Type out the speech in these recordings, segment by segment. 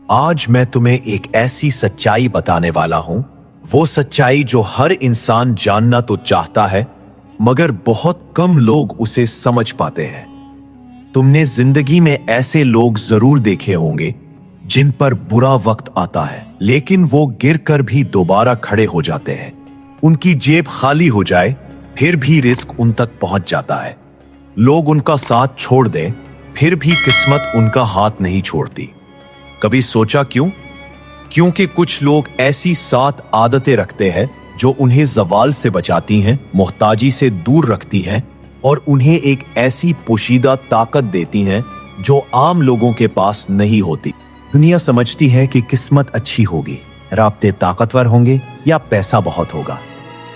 आज मैं तुम्हें एक ऐसी सच्चाई बताने वाला हूं, वो सच्चाई जो हर इंसान जानना तो चाहता है मगर बहुत कम लोग उसे समझ पाते हैं। तुमने जिंदगी में ऐसे लोग जरूर देखे होंगे जिन पर बुरा वक्त आता है लेकिन वो गिरकर भी दोबारा खड़े हो जाते हैं। उनकी जेब खाली हो जाए फिर भी रिस्क उन तक पहुंच जाता है। लोग उनका साथ छोड़ दें फिर भी किस्मत उनका हाथ नहीं छोड़ती। कभी सोचा क्यों? क्योंकि कुछ लोग ऐसी 7 आदतें रखते हैं जो उन्हें ज़वाल से बचाती हैं, मोहताजी से दूर रखती हैं और उन्हें एक ऐसी पोशीदा ताकत देती हैं जो आम लोगों के पास नहीं होती। दुनिया समझती है कि किस्मत अच्छी होगी, राब्ते ताकतवर होंगे या पैसा बहुत होगा,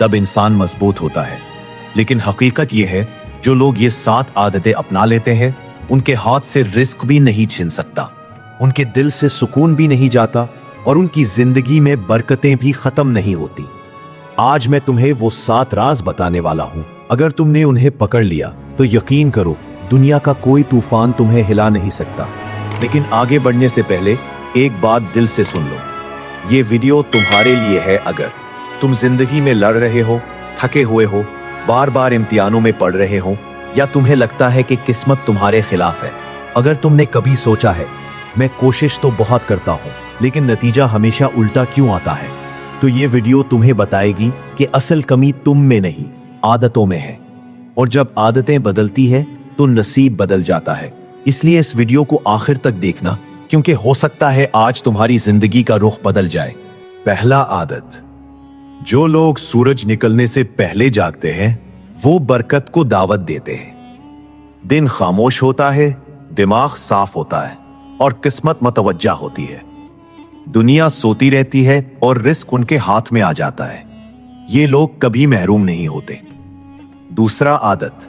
तब इंसान मजबूत होता है। लेकिन हकीकत यह है जो लोग ये 7 आदतें अपना लेते हैं उनके हाथ से रिस्क भी नहीं छिन सकता, उनके दिल से सुकून भी नहीं जाता और उनकी जिंदगी में बरकतें भी खत्म नहीं होती। आज मैं तुम्हें वो 7 राज बताने वाला हूं। अगर तुमने उन्हें पकड़ लिया तो यकीन करो दुनिया का कोई तूफान तुम्हें हिला नहीं सकता। लेकिन आगे बढ़ने से पहले एक बात दिल से सुन लो, ये वीडियो तुम्हारे लिए है। अगर तुम जिंदगी में लड़ रहे हो, थके हुए हो, बार बार इम्तिहानों में पढ़ रहे हो या तुम्हें लगता है कि किस्मत तुम्हारे खिलाफ है, अगर तुमने कभी सोचा है मैं कोशिश तो बहुत करता हूं लेकिन नतीजा हमेशा उल्टा क्यों आता है, तो ये वीडियो तुम्हें बताएगी कि असल कमी तुम में नहीं आदतों में है। और जब आदतें बदलती है तो नसीब बदल जाता है। इसलिए इस वीडियो को आखिर तक देखना क्योंकि हो सकता है आज तुम्हारी जिंदगी का रुख बदल जाए। पहला आदत, जो लोग सूरज निकलने से पहले जागते हैं वो बरकत को दावत देते हैं। दिन खामोश होता है, दिमाग साफ होता है और किस्मत मतवज्जा होती है। दुनिया सोती रहती है और रिस्क उनके हाथ में आ जाता है। ये लोग कभी महरूम नहीं होते। दूसरा आदत,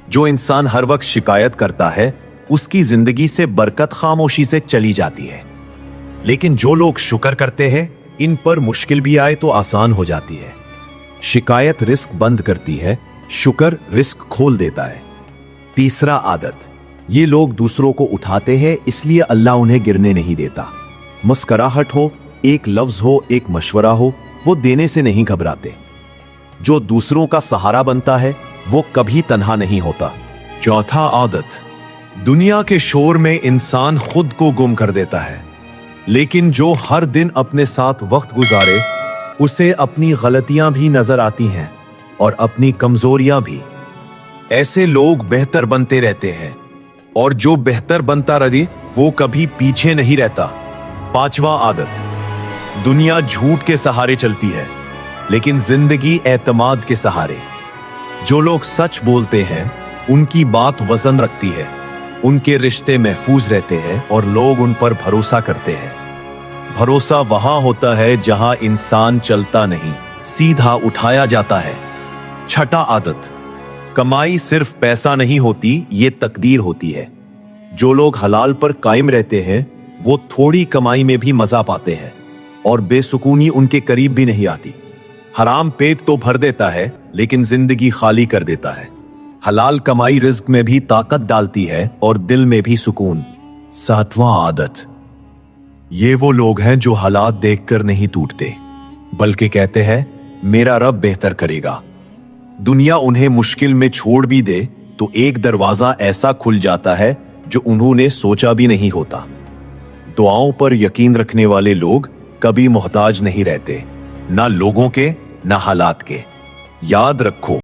जो इंसान हर वक्त शिकायत करता है उसकी जिंदगी से बरकत खामोशी से चली जाती है। लेकिन जो लोग शुक्र करते हैं इन पर मुश्किल भी आए तो आसान हो जाती है। शिकायत रिस्क बंद करती है, शुक्र रिस्क खोल देता है। तीसरा आदत, ये लोग दूसरों को उठाते हैं इसलिए अल्लाह उन्हें गिरने नहीं देता। मुस्कुराहट हो, एक लफ्ज हो, एक मशवरा हो, वो देने से नहीं घबराते। जो दूसरों का सहारा बनता है वो कभी तन्हा नहीं होता। चौथा आदत, दुनिया के शोर में इंसान खुद को गुम कर देता है लेकिन जो हर दिन अपने साथ वक्त गुजारे उसे अपनी गलतियां भी नजर आती हैं और अपनी कमजोरियां भी। ऐसे लोग बेहतर बनते रहते हैं और जो बेहतर बनता रहे वो कभी पीछे नहीं रहता। पांचवा आदत, दुनिया झूठ के सहारे चलती है लेकिन जिंदगी एतमाद के सहारे। जो लोग सच बोलते हैं उनकी बात वजन रखती है, उनके रिश्ते महफूज रहते हैं और लोग उन पर भरोसा करते हैं। भरोसा वहां होता है जहां इंसान चलता नहीं, सीधा उठाया जाता है। छठा आदत, कमाई सिर्फ पैसा नहीं होती, ये तकदीर होती है। जो लोग हलाल पर कायम रहते हैं वो थोड़ी कमाई में भी मजा पाते हैं और बेसुकूनी उनके करीब भी नहीं आती। हराम पेट तो भर देता है लेकिन जिंदगी खाली कर देता है। हलाल कमाई रिज्क में भी ताकत डालती है और दिल में भी सुकून। सातवां आदत, ये वो लोग हैं जो हालात देखकर नहीं टूटते बल्कि कहते हैं मेरा रब बेहतर करेगा। दुनिया उन्हें मुश्किल में छोड़ भी दे तो एक दरवाजा ऐसा खुल जाता है जो उन्होंने सोचा भी नहीं होता। दुआओं पर यकीन रखने वाले लोग कभी मोहताज नहीं रहते, ना लोगों के ना हालात के। याद रखो